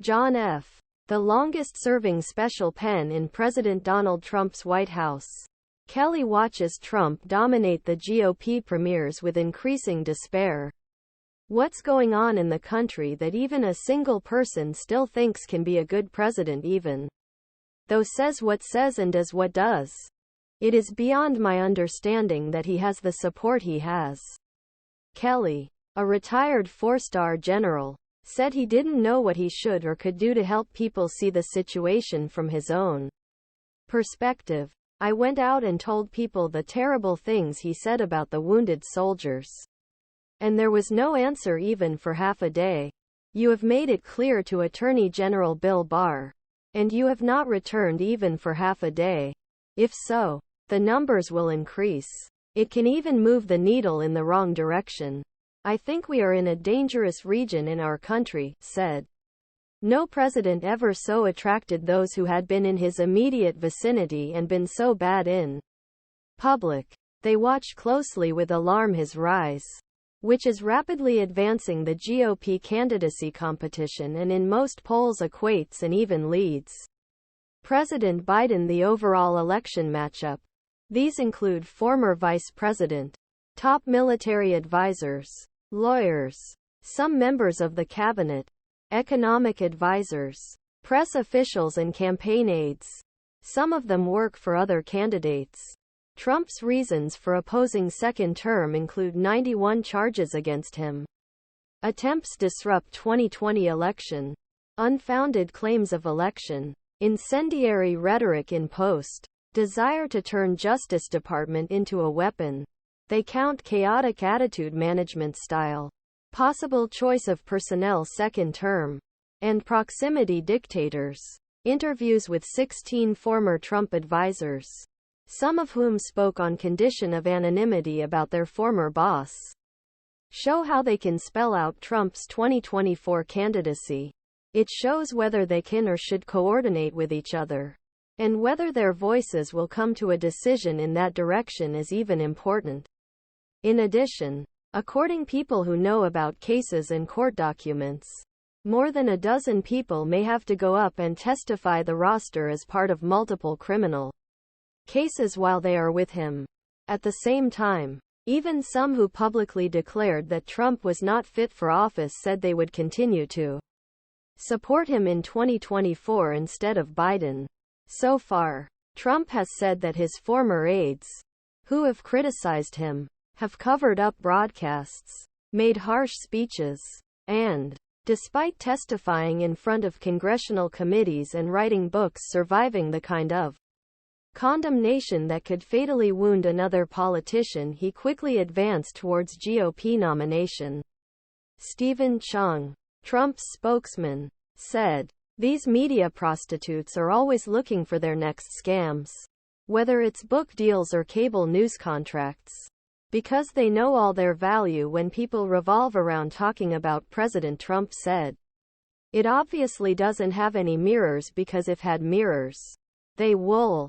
John F. the longest-serving special pen in President Donald Trump's White House. Kelly watches Trump dominate the GOP premieres with increasing despair. What's going on in the country that even a single person still thinks can be a good president, even though says what says and does what does? It is beyond my understanding that he has the support he has. Kelly, a retired four-star general, said he didn't know what he should or could do to help people see the situation from his own perspective. I went out and told people the terrible things he said about the wounded soldiers. And there was no answer even for half a day. You have made it clear to Attorney General Bill Barr. And you have not returned even for half a day. If so, the numbers will increase. It can even move the needle in the wrong direction. I think we are in a dangerous region in our country, said. No president ever so attracted those who had been in his immediate vicinity and been so bad in public. They watch closely with alarm his rise, which is rapidly advancing the GOP candidacy competition and in most polls equates and even leads President Biden the overall election matchup. These include former vice president, top military advisors, lawyers, some members of the cabinet, economic advisors, press officials and campaign aides. Some of them work for other candidates. Trump's reasons for opposing second term include 91 charges against him, attempts to disrupt 2020 election, unfounded claims of election, incendiary rhetoric in post, desire to turn Justice Department into a weapon. They count chaotic attitude management style, possible choice of personnel second term, and proximity dictators. Interviews with 16 former Trump advisors, some of whom spoke on condition of anonymity about their former boss, show how they can spell out Trump's 2024 candidacy. It shows whether they can or should coordinate with each other, and whether their voices will come to a decision in that direction is even important. In addition, according to people who know about cases and court documents, more than a dozen people may have to go up and testify the roster as part of multiple criminal cases while they are with him. At the same time, even some who publicly declared that Trump was not fit for office said they would continue to support him in 2024 instead of Biden. So far, Trump has said that his former aides, who have criticized him, have covered up broadcasts, made harsh speeches, and, despite testifying in front of congressional committees and writing books, surviving the kind of condemnation that could fatally wound another politician, he quickly advanced towards GOP nomination. Stephen Cheung, Trump's spokesman, said, "These media prostitutes are always looking for their next scams, whether it's book deals or cable news contracts, because they know all their value when people revolve around talking about President Trump," said. It obviously doesn't have any mirrors, because if had mirrors, they woul.